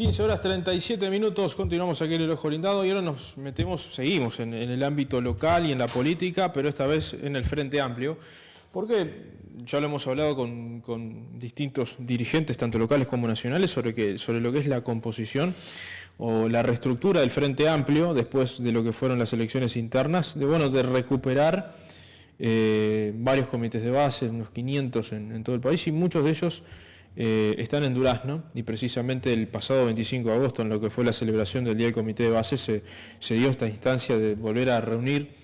15 horas 37 minutos, continuamos aquí en El Ojo Blindado y ahora seguimos en el ámbito local y en la política, pero esta vez en el Frente Amplio, porque ya lo hemos hablado con distintos dirigentes, tanto locales como nacionales, sobre lo que es la composición o la reestructura del Frente Amplio después de lo que fueron las elecciones internas, de recuperar varios comités de base, unos 500 en todo el país, y muchos de ellos están en Durazno, y precisamente el pasado 25 de agosto, en lo que fue la celebración del Día del Comité de Base, se dio esta instancia de volver a reunir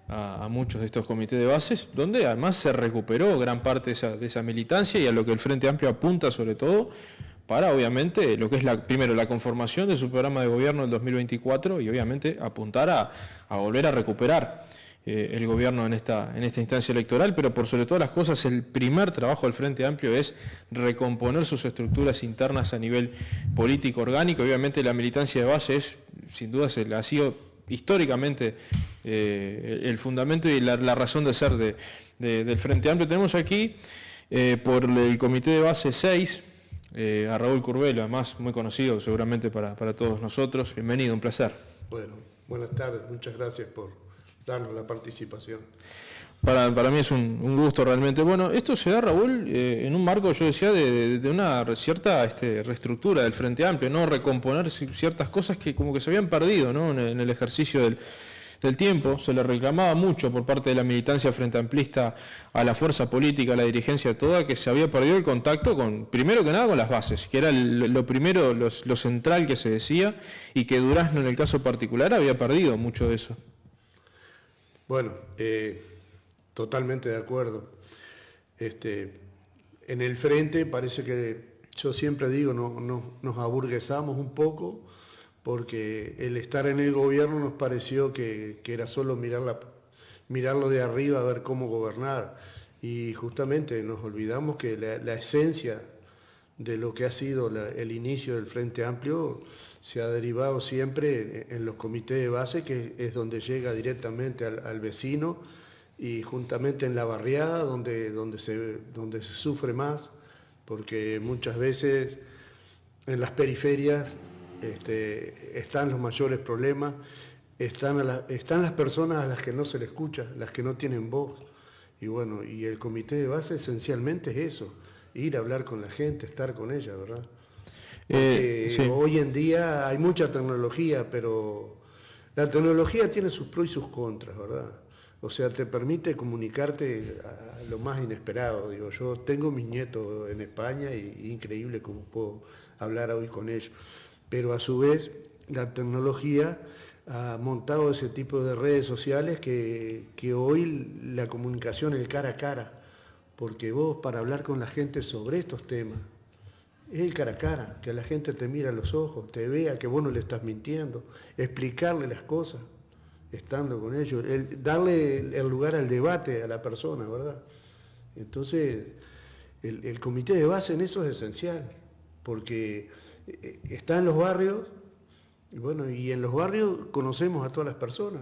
a muchos de estos comités de bases, donde además se recuperó gran parte de esa militancia y a lo que el Frente Amplio apunta sobre todo para, obviamente, lo que es primero la conformación de su programa de gobierno del 2024 y obviamente apuntar a volver a recuperar el gobierno en esta instancia electoral, pero por sobre todas las cosas el primer trabajo del Frente Amplio es recomponer sus estructuras internas a nivel político orgánico. Obviamente la militancia de base sin duda ha sido históricamente el fundamento y la razón de ser del Frente Amplio. Tenemos aquí por el Comité de Base 6 a Raúl Curbelo, además muy conocido seguramente para todos nosotros. Bienvenido, un placer. Bueno, buenas tardes, muchas gracias por darnos la participación. Para mí es un gusto realmente. Bueno, esto se da, Raúl, en un marco, yo decía, de una cierta reestructura del Frente Amplio, ¿no? Recomponer ciertas cosas que como que se habían perdido, ¿no? En el ejercicio del tiempo. Se le reclamaba mucho por parte de la militancia frente amplista a la fuerza política, a la dirigencia toda, que se había perdido el contacto primero que nada con las bases, que era lo primero, lo central que se decía, y que Durazno en el caso particular había perdido mucho de eso. Bueno, totalmente de acuerdo. En el frente parece que, yo siempre digo, nos aburguesamos un poco, porque el estar en el gobierno nos pareció que era solo mirarlo de arriba a ver cómo gobernar. Y justamente nos olvidamos que la esencia de lo que ha sido el inicio del Frente Amplio se ha derivado siempre en los comités de base, que es donde llega directamente al vecino, y juntamente en la barriada donde se sufre más, porque muchas veces en las periferias están los mayores problemas, están las personas a las que no se les escucha, las que no tienen voz. Y bueno, y el comité de base esencialmente es eso, ir a hablar con la gente, estar con ella, ¿verdad? Porque sí. Hoy en día hay mucha tecnología, pero la tecnología tiene sus pros y sus contras, ¿verdad? O sea, te permite comunicarte a lo más inesperado. Digo, yo tengo mis nietos en España y increíble cómo puedo hablar hoy con ellos. Pero a su vez, la tecnología ha montado ese tipo de redes sociales que hoy la comunicación es el cara a cara. Porque vos, para hablar con la gente sobre estos temas, es el cara a cara, que la gente te mira a los ojos, te vea que vos no le estás mintiendo, explicarle las cosas, estando con ellos, darle el lugar al debate a la persona, ¿verdad? Entonces, el comité de base en eso es esencial, porque está en los barrios, y bueno, y en los barrios conocemos a todas las personas.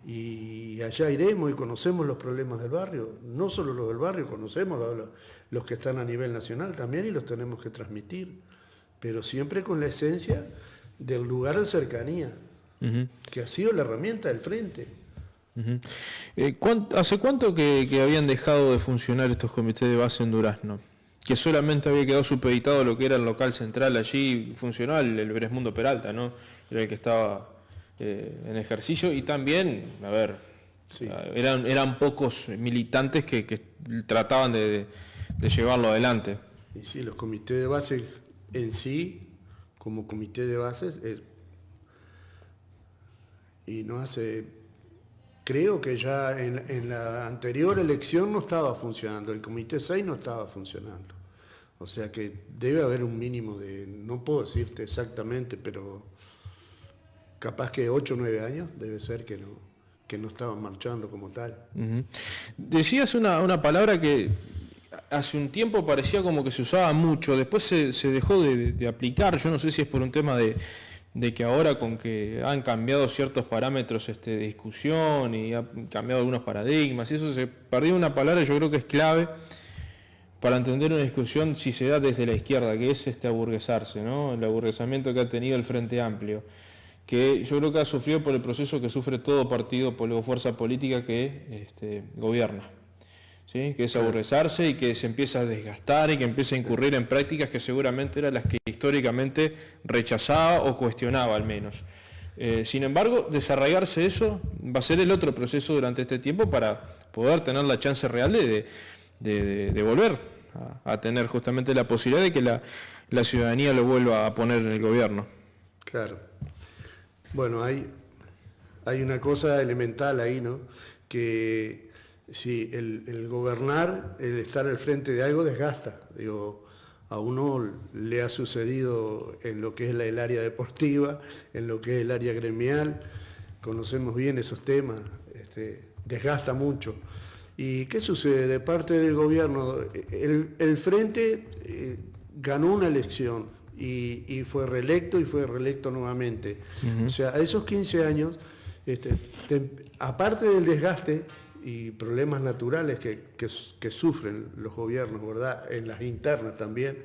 Y allá iremos y conocemos los problemas del barrio, no solo los del barrio, conocemos los que están a nivel nacional también y los tenemos que transmitir, pero siempre con la esencia del lugar de cercanía, que ha sido la herramienta del frente. ¿Hace cuánto que habían dejado de funcionar estos comités de base en Durazno? Que solamente había quedado supeditado lo que era el local central allí, funcionaba el Bresmundo Peralta, ¿no? Era el que estaba en ejercicio, y también, a ver, sí, eran pocos militantes que trataban de llevarlo adelante. Y sí, los comités de base en sí, como comité de bases, y no hace, creo que ya en la anterior elección no estaba funcionando, el comité 6 no estaba funcionando. O sea que debe haber un mínimo de, no puedo decirte exactamente, pero capaz que 8 o 9 años debe ser que no estaban marchando como tal. Decías una palabra que hace un tiempo parecía como que se usaba mucho, después se dejó de aplicar. Yo no sé si es por un tema de que ahora, con que han cambiado ciertos parámetros de discusión y han cambiado algunos paradigmas, y eso se perdió una palabra, yo creo que es clave para entender una discusión si se da desde la izquierda, que es este aburguesarse, ¿no? El aburguesamiento que ha tenido el Frente Amplio, que yo creo que ha sufrido por el proceso que sufre todo partido o fuerza política que gobierna, ¿sí? Que es aburguesarse y que se empieza a desgastar y que empieza a incurrir en prácticas que seguramente eran las que históricamente rechazaba o cuestionaba al menos. Sin embargo, desarraigarse eso va a ser el otro proceso durante este tiempo para poder tener la chance real de volver a tener justamente la posibilidad de que la ciudadanía lo vuelva a poner en el gobierno. Claro. Bueno, hay una cosa elemental ahí, ¿no? Que si el gobernar, el estar al frente de algo desgasta. Digo, a uno le ha sucedido en lo que es el área deportiva, en lo que es el área gremial, conocemos bien esos temas, desgasta mucho. ¿Y qué sucede? De parte del gobierno, el Frente ganó una elección y fue reelecto nuevamente. O sea, a esos 15 años, aparte del desgaste y problemas naturales que sufren los gobiernos, ¿verdad? En las internas también,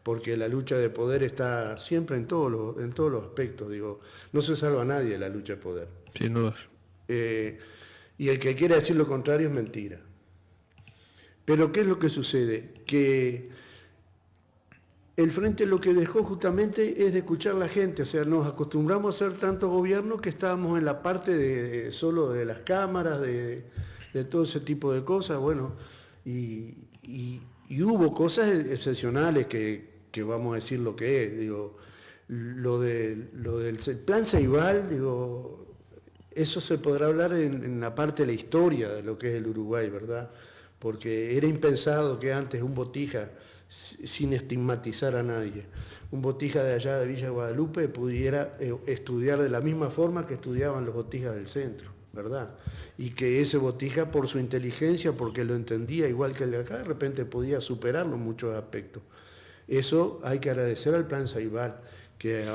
porque la lucha de poder está siempre en todos los aspectos, digo, no se salva a nadie la lucha de poder. Sin duda. Y el que quiera decir lo contrario es mentira. Pero ¿qué es lo que sucede? Que el Frente lo que dejó justamente es de escuchar a la gente, o sea, nos acostumbramos a hacer tanto gobierno que estábamos en la parte solo de las cámaras, de todo ese tipo de cosas, bueno, y hubo cosas excepcionales que vamos a decir lo que es, digo, lo del plan Ceibal, digo, eso se podrá hablar en la parte de la historia de lo que es el Uruguay, ¿verdad? Porque era impensado que antes un botija, sin estigmatizar a nadie, un botija de allá de Villa Guadalupe pudiera estudiar de la misma forma que estudiaban los botijas del centro, ¿verdad? Y que ese botija, por su inteligencia, porque lo entendía igual que el de acá, de repente podía superarlo en muchos aspectos. Eso hay que agradecer al plan Ceibal, que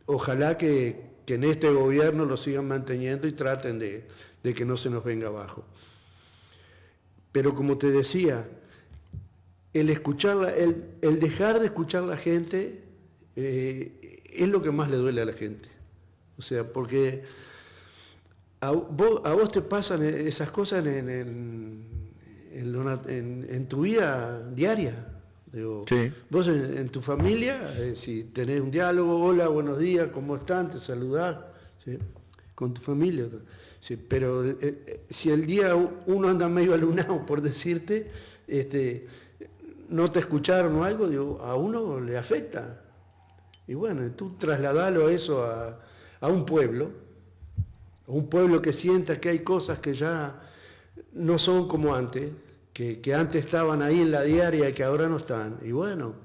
ojalá que en este gobierno lo sigan manteniendo y traten de que no se nos venga abajo. Pero como te decía, el dejar de escuchar a la gente es lo que más le duele a la gente. O sea, porque a vos te pasan esas cosas en tu vida diaria. Digo, sí. Vos en tu familia, si tenés un diálogo, hola, buenos días, ¿cómo están? Te saludás, ¿sí? Con tu familia. Sí, pero si el día uno anda medio alunado, por decirte, no te escucharon o algo, digo, a uno le afecta. Y bueno, tú trasladalo eso a un pueblo que sienta que hay cosas que ya no son como antes, que antes estaban ahí en la diaria y que ahora no están. Y bueno,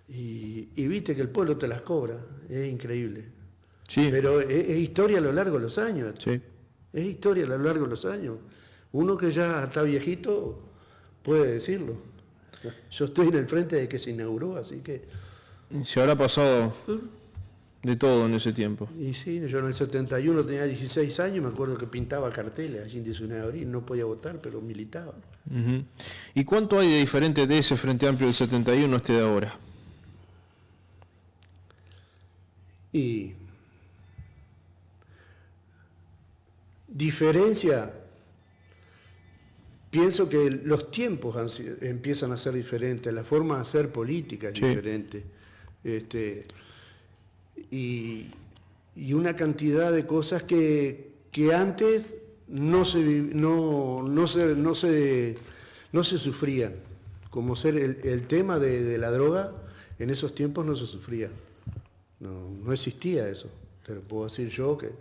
y viste que el pueblo te las cobra, es increíble. Sí. Pero es historia a lo largo de los años. Sí. Es historia a lo largo de los años. Uno que ya está viejito puede decirlo. Yo estoy en el frente de que se inauguró, así que... Se habrá pasado de todo en ese tiempo. Y sí, yo en el 71 tenía 16 años, me acuerdo que pintaba carteles allí en 19 de abril, no podía votar, pero militaba. Uh-huh. ¿Y cuánto hay de diferente de ese Frente Amplio del 71 a este de ahora? Y... diferencia, pienso que los tiempos empiezan a ser diferentes, la forma de hacer política es diferente. Y una cantidad de cosas que antes no se sufrían, como ser el tema de la droga, en esos tiempos no se sufría, no existía eso, te lo puedo decir yo que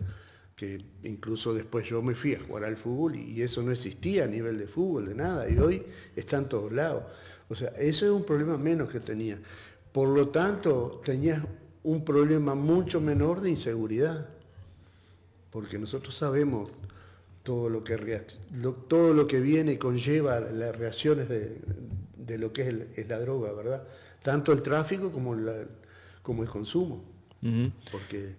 incluso después yo me fui a jugar al fútbol y eso no existía a nivel de fútbol, de nada, y hoy está en todos lados. O sea, eso es un problema menos que tenía. Por lo tanto, tenías un problema mucho menor de inseguridad, porque nosotros sabemos todo lo que viene y conlleva las reacciones de lo que es la droga, ¿verdad? Tanto el tráfico como el consumo. Uh-huh. Porque...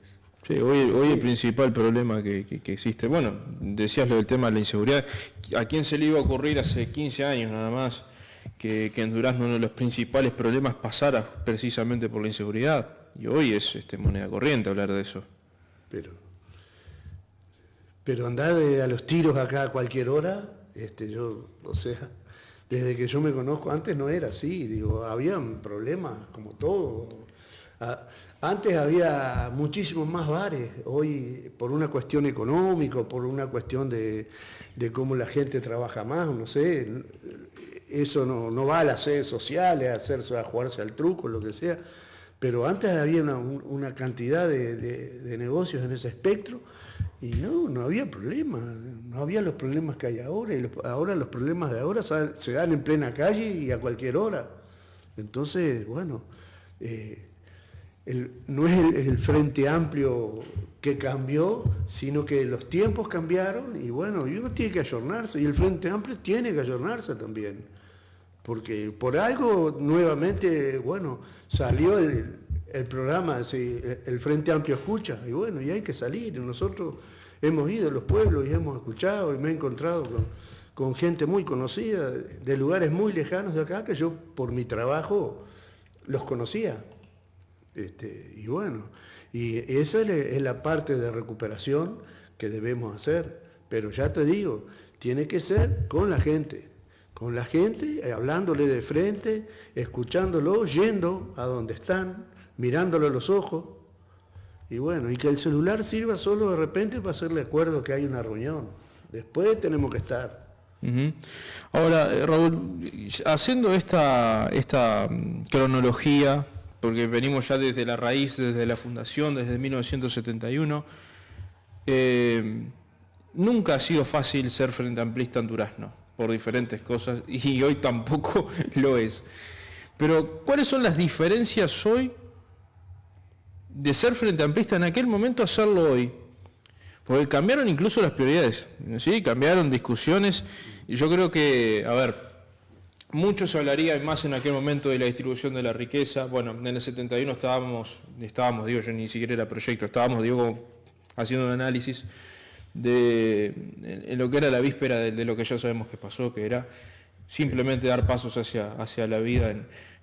sí, hoy el principal problema que existe, bueno, decías lo del tema de la inseguridad, ¿a quién se le iba a ocurrir hace 15 años nada más que en Durazno uno de los principales problemas pasara precisamente por la inseguridad. Y hoy es moneda corriente hablar de eso. Pero andar a los tiros acá a cualquier hora, o sea, desde que yo me conozco, antes no era así, digo, habían problemas como todo. Antes había muchísimos más bares, hoy por una cuestión económica, por una cuestión de cómo la gente trabaja más, no sé, eso no va a las sedes sociales, a jugarse al truco, lo que sea, pero antes había una cantidad de negocios en ese espectro y no había problemas, no había los problemas que hay ahora, y ahora los problemas de ahora se dan en plena calle y a cualquier hora. Entonces, bueno, no es el Frente Amplio que cambió, sino que los tiempos cambiaron y bueno, y uno tiene que ayornarse, y el Frente Amplio tiene que ayornarse también. Porque por algo nuevamente, bueno, salió el programa, el Frente Amplio Escucha, y bueno, y hay que salir. Nosotros hemos ido a los pueblos y hemos escuchado, y me he encontrado con gente muy conocida, de lugares muy lejanos de acá, que yo por mi trabajo los conocía. Y bueno, y esa es la parte de recuperación que debemos hacer. Pero ya te digo, tiene que ser con la gente, hablándole de frente, escuchándolo, yendo a donde están, mirándolo a los ojos, y bueno, y que el celular sirva solo de repente para hacerle acuerdo que hay una reunión. Después tenemos que estar. Uh-huh. Ahora, Raúl, haciendo esta cronología, porque venimos ya desde la raíz, desde la fundación, desde 1971, nunca ha sido fácil ser frente amplista en Durazno, por diferentes cosas, y hoy tampoco lo es. Pero, ¿cuáles son las diferencias hoy de ser frente amplista en aquel momento a hacerlo hoy? Porque cambiaron incluso las prioridades, ¿sí? Cambiaron discusiones, y yo creo que, a ver, mucho se hablaría más en aquel momento de la distribución de la riqueza. Bueno, en el 71 estábamos, digo, yo ni siquiera era proyecto, digo, haciendo un análisis en lo que era la víspera de lo que ya sabemos que pasó, que era simplemente dar pasos hacia la vida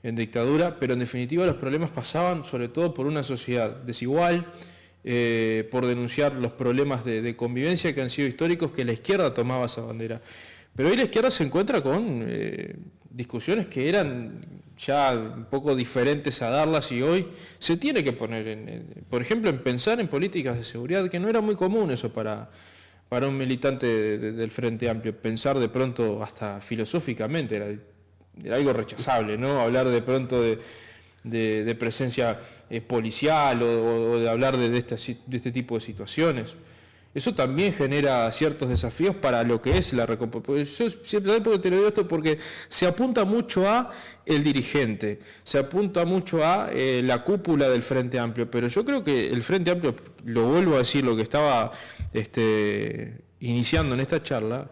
en dictadura, pero en definitiva los problemas pasaban sobre todo por una sociedad desigual, por denunciar los problemas de convivencia que han sido históricos, que la izquierda tomaba esa bandera. Pero hoy la izquierda se encuentra con discusiones que eran ya un poco diferentes a darlas, y hoy se tiene que poner, por ejemplo, en pensar en políticas de seguridad, que no era muy común eso para un militante del Frente Amplio. Pensar de pronto hasta filosóficamente era algo rechazable, ¿no? Hablar de pronto de presencia policial o de hablar de este tipo de situaciones. Eso también genera ciertos desafíos para lo que es la recomposición. Yo siempre te lo digo esto porque se apunta mucho a el dirigente, se apunta mucho a la cúpula del Frente Amplio, pero yo creo que el Frente Amplio, lo vuelvo a decir, lo que estaba iniciando en esta charla,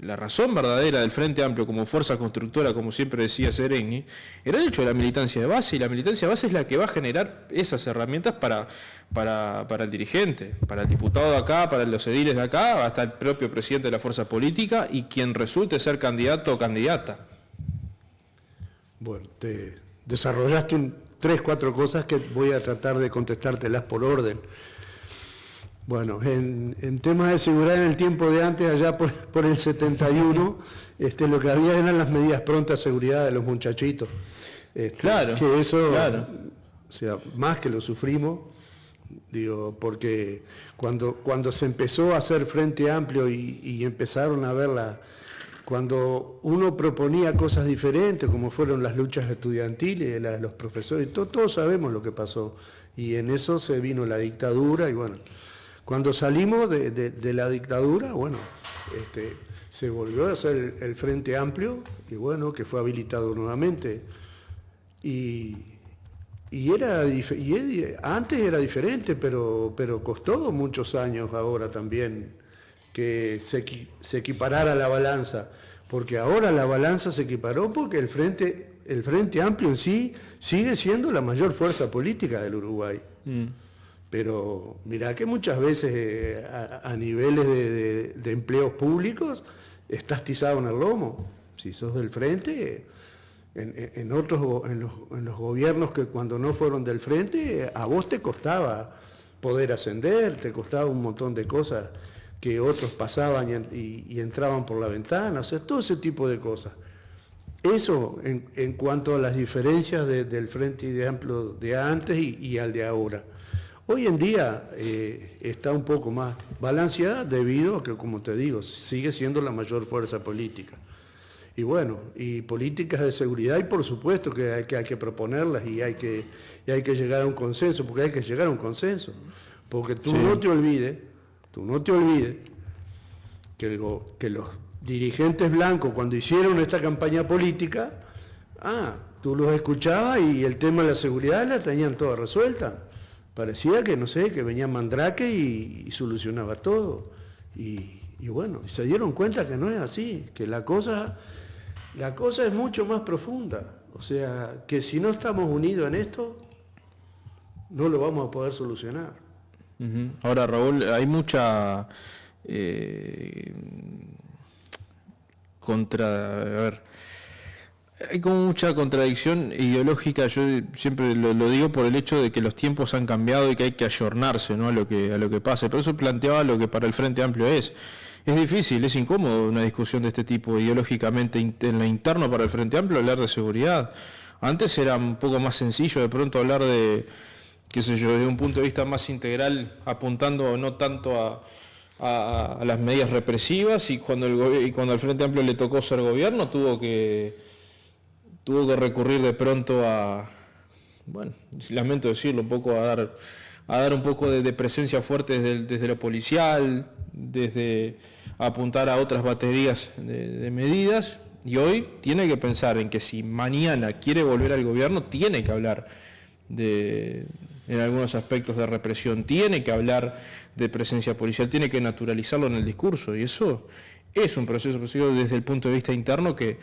la razón verdadera del Frente Amplio como fuerza constructora, como siempre decía Seregni, era el hecho de la militancia de base, y la militancia de base es la que va a generar esas herramientas para el dirigente, para el diputado de acá, para los ediles de acá, hasta el propio presidente de la fuerza política y quien resulte ser candidato o candidata. Bueno, te desarrollaste 3-4 cosas que voy a tratar de contestártelas por orden. Bueno, en temas de seguridad en el tiempo de antes, allá por el 71, lo que había eran las medidas prontas de seguridad de los muchachitos. Claro. Que eso, claro. O sea, más que lo sufrimos, digo, porque cuando se empezó a hacer Frente Amplio y empezaron a verla, cuando uno proponía cosas diferentes, como fueron las luchas estudiantiles, las de los profesores, todos sabemos lo que pasó, y en eso se vino la dictadura, y bueno, cuando salimos de la dictadura, bueno, se volvió a hacer el Frente Amplio, y bueno, que fue habilitado nuevamente. Antes era diferente, pero costó muchos años ahora también que se equiparara la balanza, porque ahora la balanza se equiparó porque el Frente Amplio en sí sigue siendo la mayor fuerza política del Uruguay. Pero mirá que muchas veces a niveles de empleos públicos estás tizado en el lomo. Si sos del frente, en los gobiernos que cuando no fueron del frente, a vos te costaba poder ascender, te costaba un montón de cosas que otros pasaban y entraban por la ventana, o sea, todo ese tipo de cosas. Eso en cuanto a las diferencias del Frente Amplio de antes y al de ahora. Hoy en día está un poco más balanceada debido a que, como te digo, sigue siendo la mayor fuerza política. Y bueno, y políticas de seguridad, y por supuesto que hay que proponerlas y hay que llegar a un consenso, porque hay que llegar a un consenso. Porque tú no te olvides que los dirigentes blancos cuando hicieron esta campaña política, tú los escuchabas y el tema de la seguridad la tenían toda resuelta. Parecía que, no sé, que venía Mandrake y solucionaba todo. Y bueno, se dieron cuenta que no es así, que la cosa es mucho más profunda. O sea, que si no estamos unidos en esto, no lo vamos a poder solucionar. Uh-huh. Ahora, Raúl, hay mucha hay como mucha contradicción ideológica. Yo siempre lo digo por el hecho de que los tiempos han cambiado y que hay que ayornarse, ¿no?, a lo que pase. Por eso planteaba lo que para el Frente Amplio es difícil, es incómodo una discusión de este tipo ideológicamente en lo interno para el Frente Amplio, hablar de seguridad. Antes era un poco más sencillo de pronto hablar de, qué sé yo, desde un punto de vista más integral, apuntando no tanto a las medidas represivas, y cuando al Frente Amplio le tocó ser gobierno tuvo que recurrir de pronto bueno, lamento decirlo, un poco a dar un poco de presencia fuerte desde lo policial, desde apuntar a otras baterías de medidas, y hoy tiene que pensar en que si mañana quiere volver al gobierno, tiene que hablar en algunos aspectos de represión, tiene que hablar de presencia policial, tiene que naturalizarlo en el discurso, y eso es un proceso desde el punto de vista interno que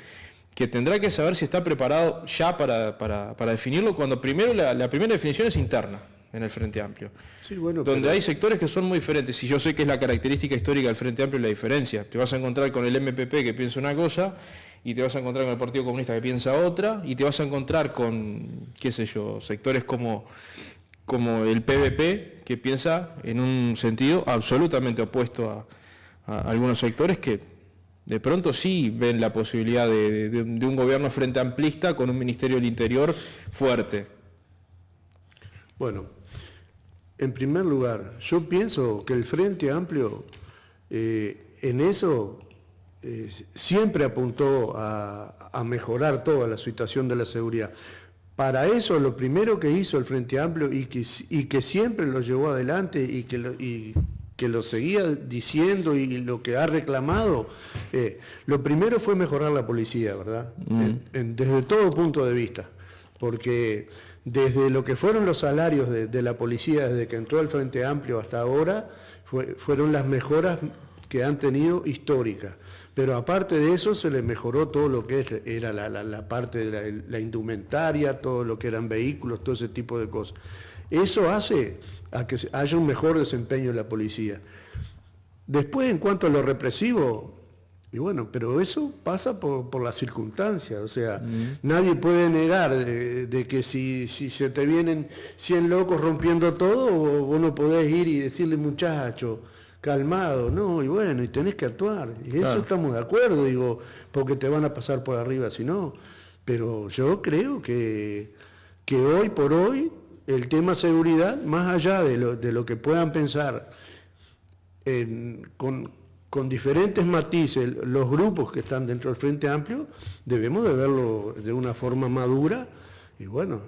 tendrá que saber si está preparado ya para definirlo, cuando primero la primera definición es interna en el Frente Amplio, sí, bueno, donde hay sectores que son muy diferentes, y yo sé que es la característica histórica del Frente Amplio la diferencia. Te vas a encontrar con el MPP que piensa una cosa, y te vas a encontrar con el Partido Comunista que piensa otra, y te vas a encontrar con, qué sé yo, sectores como el PVP que piensa en un sentido absolutamente opuesto a algunos sectores que de pronto sí ven la posibilidad de un gobierno frente amplista con un Ministerio del Interior fuerte. Bueno, en primer lugar, yo pienso que el Frente Amplio en eso siempre apuntó a mejorar toda la situación de la seguridad. Para eso lo primero que hizo el Frente Amplio y que siempre lo llevó adelante y que lo seguía diciendo y lo que ha reclamado, lo primero fue mejorar la policía, ¿verdad? Desde todo punto de vista, porque desde lo que fueron los salarios de la policía desde que entró el Frente Amplio hasta ahora, fueron las mejoras que han tenido históricas. Pero aparte de eso se le mejoró todo lo que era la parte de la indumentaria, todo lo que eran vehículos, todo ese tipo de cosas. Eso hace a que haya un mejor desempeño de la policía. Después, en cuanto a lo represivo, y bueno, pero eso pasa por las circunstancias, o sea, nadie puede negar de que si se te vienen 100 locos rompiendo todo, vos no podés ir y decirle, muchacho, calmado, no, y bueno, y tenés que actuar, y claro, eso estamos de acuerdo, digo, porque te van a pasar por arriba si no, pero yo creo que hoy por hoy el tema seguridad, más allá de lo que puedan pensar con diferentes matices los grupos que están dentro del Frente Amplio, debemos de verlo de una forma madura, y bueno,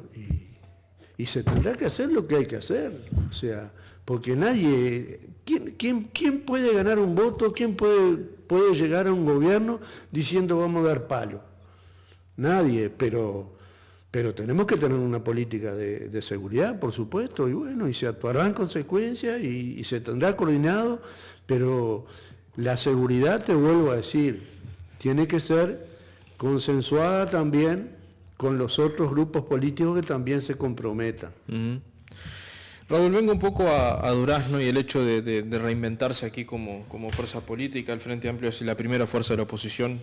y se tendrá que hacer lo que hay que hacer, o sea, porque nadie, ¿quién puede ganar un voto? ¿Quién puede llegar a un gobierno diciendo vamos a dar palo? Nadie, pero tenemos que tener una política de seguridad, por supuesto, y bueno, y se actuará en consecuencia y se tendrá coordinado, pero la seguridad, te vuelvo a decir, tiene que ser consensuada también con los otros grupos políticos que también se comprometan. Raúl, vengo un poco a Durazno y el hecho de reinventarse aquí como fuerza política. El Frente Amplio es la primera fuerza de la oposición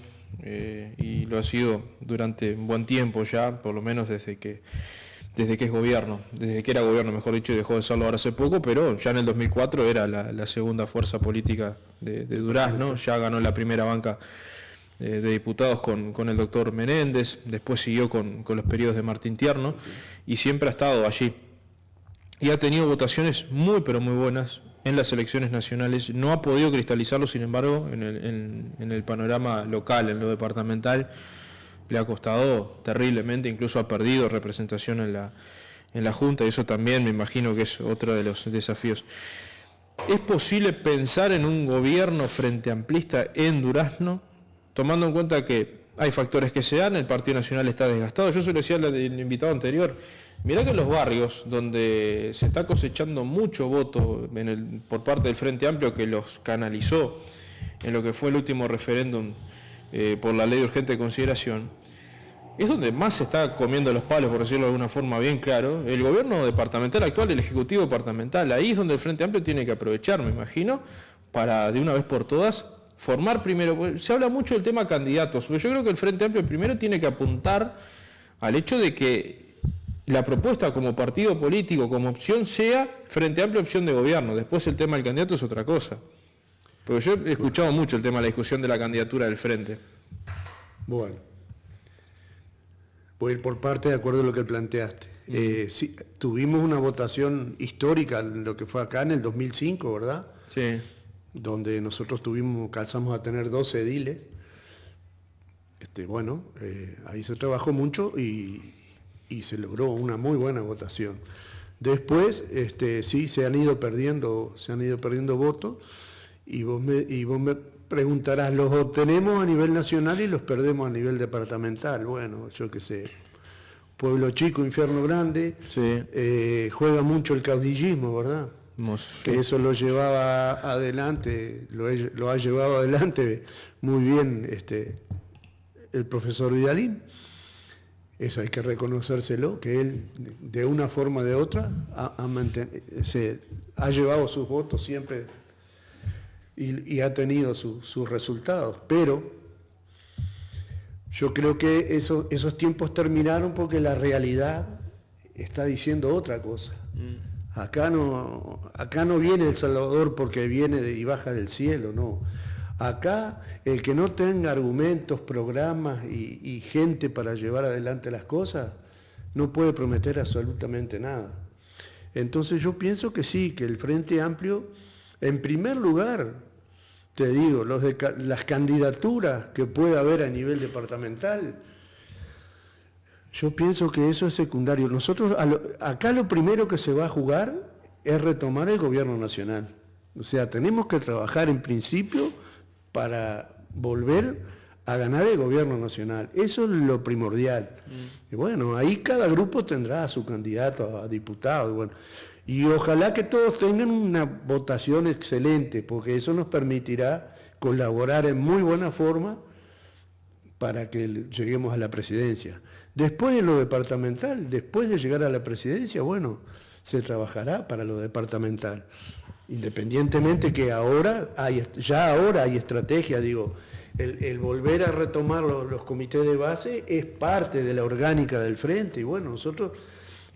y lo ha sido durante un buen tiempo ya, por lo menos desde que es gobierno, desde que era gobierno, mejor dicho, y dejó de serlo ahora hace poco, pero ya en el 2004 era la segunda fuerza política de Durazno, ya ganó la primera banca de diputados con el doctor Menéndez, después siguió con los periodos de Martín Tierno, y siempre ha estado allí. Y ha tenido votaciones muy, pero muy buenas en las elecciones nacionales. No ha podido cristalizarlo, sin embargo, en el panorama local, en lo departamental, le ha costado terriblemente, incluso ha perdido representación en la Junta, y eso también me imagino que es otro de los desafíos. ¿Es posible pensar en un gobierno frente amplista en Durazno, tomando en cuenta que hay factores que se dan, el Partido Nacional está desgastado? Yo se lo decía al invitado anterior, mirá que en los barrios donde se está cosechando mucho voto por parte del Frente Amplio, que los canalizó en lo que fue el último referéndum por la ley de urgente consideración, es donde más se está comiendo los palos, por decirlo de alguna forma bien claro, el gobierno departamental actual, el ejecutivo departamental. Ahí es donde el Frente Amplio tiene que aprovechar, me imagino, para de una vez por todas formar primero. Se habla mucho del tema candidatos, pero yo creo que el Frente Amplio primero tiene que apuntar al hecho de que la propuesta como partido político, como opción, sea Frente Amplio opción de gobierno. Después el tema del candidato es otra cosa. Porque yo he escuchado mucho el tema de la discusión de la candidatura del Frente. Bueno, voy a ir por parte de acuerdo a lo que planteaste. Sí, tuvimos una votación histórica en lo que fue acá en el 2005, ¿verdad? Sí. Donde nosotros calzamos a tener 12 ediles. Ahí se trabajó mucho y se logró una muy buena votación. Después, sí, se han ido perdiendo votos, y vos me preguntarás, los obtenemos a nivel nacional y los perdemos a nivel departamental. Bueno, yo qué sé, pueblo chico, infierno grande, sí. Juega mucho el caudillismo, ¿verdad? Que eso lo llevaba adelante, lo ha llevado adelante muy bien el profesor Vidalín. Eso hay que reconocérselo, que él de una forma o de otra ha llevado sus votos siempre y ha tenido sus resultados. Pero yo creo que esos tiempos terminaron porque la realidad está diciendo otra cosa. Acá no viene El Salvador porque viene y baja del cielo, no. Acá el que no tenga argumentos, programas y gente para llevar adelante las cosas, no puede prometer absolutamente nada. Entonces yo pienso que sí, que el Frente Amplio, en primer lugar, te digo, las candidaturas que pueda haber a nivel departamental, yo pienso que eso es secundario. Nosotros, acá lo primero que se va a jugar es retomar el gobierno nacional. O sea, tenemos que trabajar en principio para volver a ganar el gobierno nacional. Eso es lo primordial. Y bueno, ahí cada grupo tendrá a su candidato a diputado. Bueno, y ojalá que todos tengan una votación excelente, porque eso nos permitirá colaborar en muy buena forma para que lleguemos a la presidencia. Después de lo departamental, después de llegar a la presidencia, bueno, se trabajará para lo departamental. Independientemente que ahora hay estrategia, digo, el volver a retomar los comités de base es parte de la orgánica del Frente, y bueno, nosotros,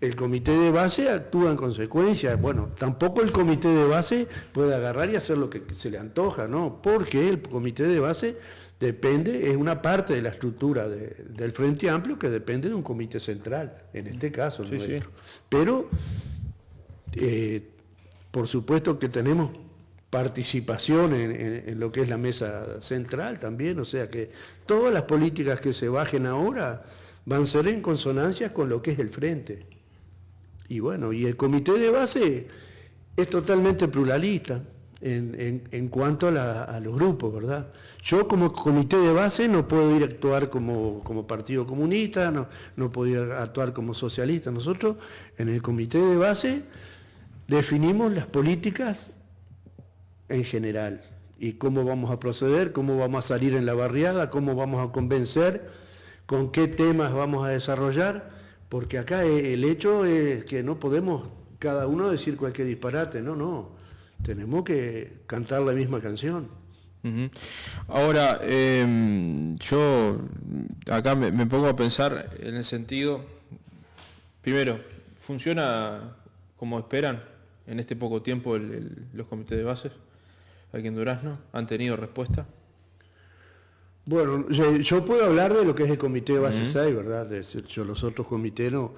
el comité de base actúa en consecuencia. Bueno, tampoco el comité de base puede agarrar y hacer lo que se le antoja, ¿no? Porque el comité de base es una parte de la estructura del Frente Amplio que depende de un comité central, en este caso, sí, nuestro. Sí. Pero por supuesto que tenemos participación en lo que es la mesa central también, o sea que todas las políticas que se bajen ahora van a ser en consonancia con lo que es el Frente. Y bueno, y el comité de base es totalmente pluralista en cuanto a los grupos, ¿verdad? Yo como comité de base no puedo ir a actuar como Partido Comunista, no puedo ir a actuar como socialista. Nosotros en el comité de base definimos las políticas en general y cómo vamos a proceder, cómo vamos a salir en la barriada, cómo vamos a convencer, con qué temas vamos a desarrollar, porque acá el hecho es que no podemos cada uno decir cualquier disparate, no, tenemos que cantar la misma canción. Uh-huh. Ahora, yo acá me pongo a pensar en el sentido, primero, ¿funciona como esperan en este poco tiempo los comités de bases aquí en Durazno? ¿Han tenido respuesta? Bueno, yo puedo hablar de lo que es el comité de base 6, ¿verdad? Yo los otros comités no,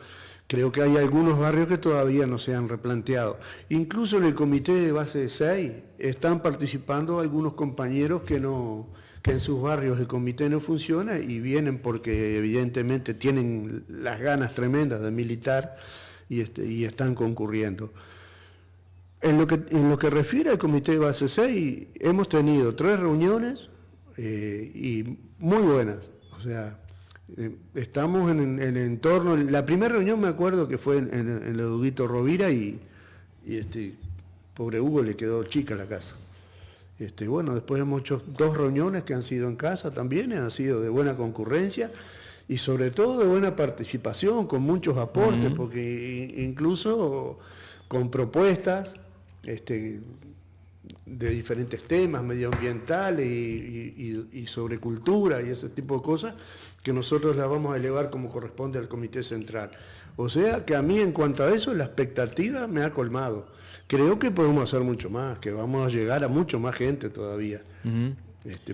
creo que hay algunos barrios que todavía no se han replanteado. Incluso en el comité de base 6 están participando algunos compañeros que en sus barrios el comité no funciona y vienen porque evidentemente tienen las ganas tremendas de militar y están concurriendo. En lo que refiere al comité de base 6, hemos tenido 3 reuniones y muy buenas. O sea, estamos en el entorno. La primera reunión me acuerdo que fue en el Eduguito Rovira y pobre Hugo le quedó chica la casa. Bueno, después hemos hecho 2 reuniones que han sido en casa también, han sido de buena concurrencia y sobre todo de buena participación, con muchos aportes, porque incluso con propuestas de diferentes temas medioambientales y sobre cultura y ese tipo de cosas, que nosotros las vamos a elevar como corresponde al Comité Central. O sea que a mí en cuanto a eso la expectativa me ha colmado. Creo que podemos hacer mucho más, que vamos a llegar a mucho más gente todavía,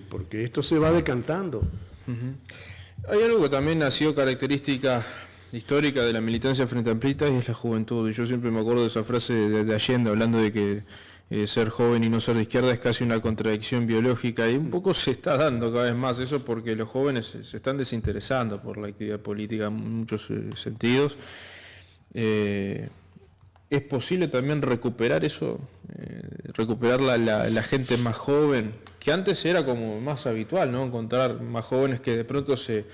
porque esto se va decantando. Hay algo que también ha sido característica histórica de la militancia frente amplista y es la juventud. Y yo siempre me acuerdo de esa frase de Allende hablando de que ser joven y no ser de izquierda es casi una contradicción biológica, y un poco se está dando cada vez más eso porque los jóvenes se están desinteresando por la actividad política en muchos sentidos. ¿Es posible también recuperar eso? Recuperar la gente más joven, que antes era como más habitual, ¿no? Encontrar más jóvenes que de pronto se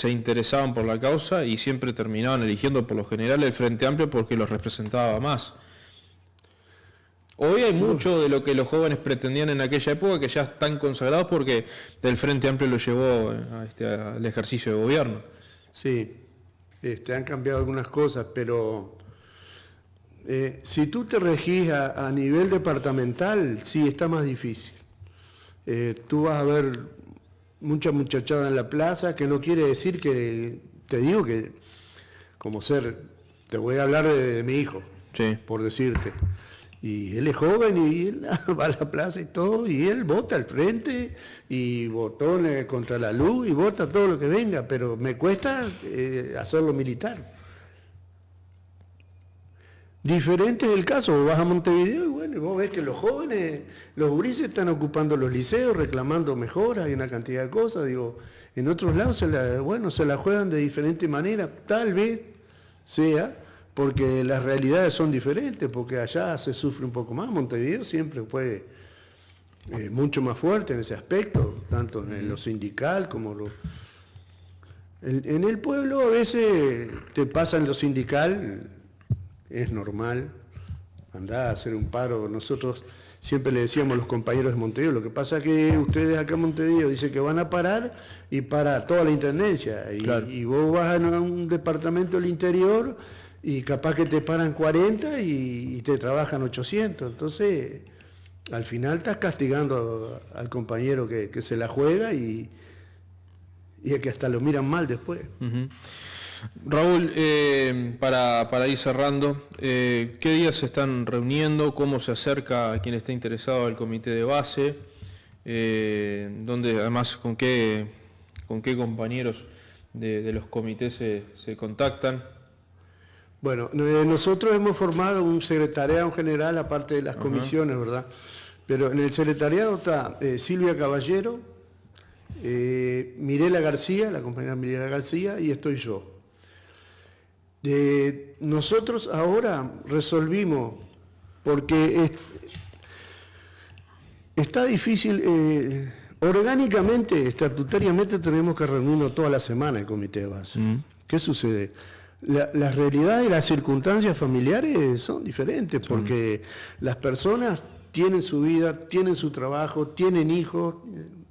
interesaban por la causa y siempre terminaban eligiendo por lo general el Frente Amplio porque los representaba más. Hoy hay mucho de lo que los jóvenes pretendían en aquella época que ya están consagrados porque el Frente Amplio lo llevó al ejercicio de gobierno. Sí, han cambiado algunas cosas, pero si tú te regís a nivel departamental, sí, está más difícil. Tú vas a ver mucha muchachada en la plaza, que no quiere decir que, te digo que, te voy a hablar de mi hijo, sí, por decirte. Y él es joven y él va a la plaza y todo, y él vota al frente y votó contra la luz y vota todo lo que venga, pero me cuesta hacerlo militar. Diferente es el caso, vos vas a Montevideo y bueno, vos ves que los jóvenes, los gurises están ocupando los liceos, reclamando mejoras y una cantidad de cosas. Digo, en otros lados se la juegan de diferente manera, tal vez sea porque las realidades son diferentes, porque allá se sufre un poco más. Montevideo siempre fue mucho más fuerte en ese aspecto, tanto en lo sindical como en el pueblo. A veces te pasa en lo sindical, es normal, andá a hacer un paro. Nosotros siempre le decíamos a los compañeros de Montevideo, lo que pasa es que ustedes acá en Montevideo dicen que van a parar y para toda la intendencia, claro. Y vos vas a un departamento del interior y capaz que te paran 40 y te trabajan 800, entonces al final estás castigando al compañero que se la juega y es que hasta lo miran mal después. Raúl, para ir cerrando, ¿qué días se están reuniendo? ¿Cómo se acerca a quien esté interesado al comité de base? ¿Dónde, además, con qué compañeros de los comités se contactan? Bueno, nosotros hemos formado un secretariado general, aparte de las comisiones, ¿verdad? Pero en el secretariado está Silvia Caballero, Mirela García, la compañera Mirela García, y estoy yo. Nosotros ahora resolvimos, porque está difícil, orgánicamente, estatutariamente tenemos que reunirnos toda la semana el comité de base. ¿Qué sucede? La realidad y las circunstancias familiares son diferentes, porque las personas tienen su vida, tienen su trabajo, tienen hijos,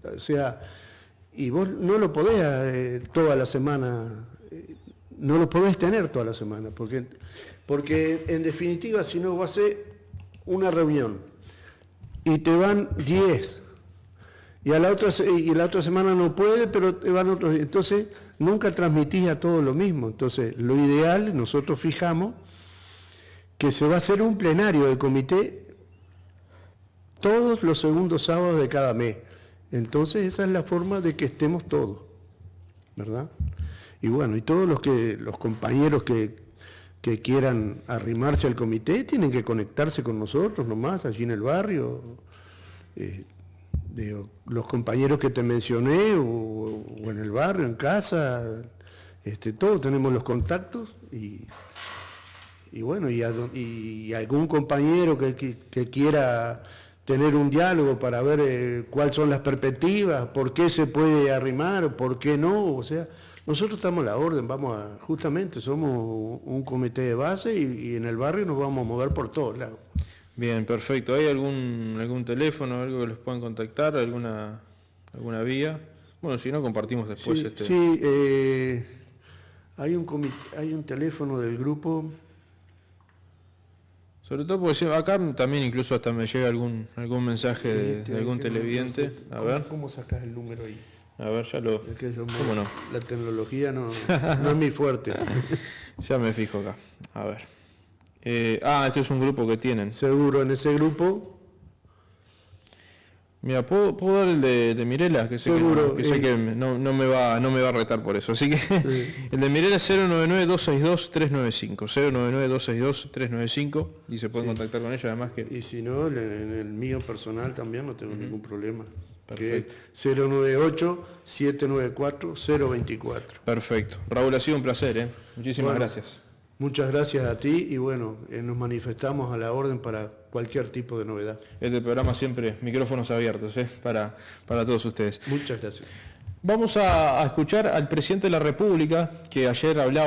o sea, y vos no lo podés toda la semana, no lo podés tener toda la semana, porque en definitiva, si no, vos haces una reunión y te van 10 y la otra semana no puede, pero van otros días. Entonces, nunca transmitís a todo lo mismo. Entonces, lo ideal, nosotros fijamos que se va a hacer un plenario del comité todos los segundos sábados de cada mes. Entonces, esa es la forma de que estemos todos, ¿verdad? Y bueno, y todos los compañeros que quieran arrimarse al comité tienen que conectarse con nosotros nomás, allí en el barrio. Los compañeros que te mencioné, o en el barrio, en casa, todos tenemos los contactos y bueno, y algún compañero que quiera tener un diálogo para ver cuáles son las perspectivas, por qué se puede arrimar, o por qué no, o sea, nosotros estamos a la orden, justamente somos un comité de base y en el barrio nos vamos a mover por todos lados. Bien, perfecto. ¿Hay algún teléfono, algo que los puedan contactar, alguna vía? Bueno, si no, compartimos después. Sí, hay un teléfono del grupo. Sobre todo porque acá también incluso hasta me llega algún mensaje de algún televidente. A ver. ¿Cómo sacás el número ahí? A ver, ya lo... ¿Cómo no? La tecnología no es mi fuerte. Ya me fijo acá. A ver. Este es un grupo que tienen. Seguro, en ese grupo. Mira, puedo dar el de Mirela, que sé seguro, que no me va a retar por eso. Así que sí. El de Mirela es 099-262-395. 099-262-395 y se pueden contactar con ella, además que... Y si no, en el mío personal también no tengo ningún problema. Perfecto. 098-794-024. Perfecto. Raúl, ha sido un placer, Muchísimas gracias. Muchas gracias a ti y bueno, nos manifestamos a la orden para cualquier tipo de novedad. Este programa siempre, micrófonos abiertos, para todos ustedes. Muchas gracias. Vamos a escuchar al presidente de la República, que ayer hablaba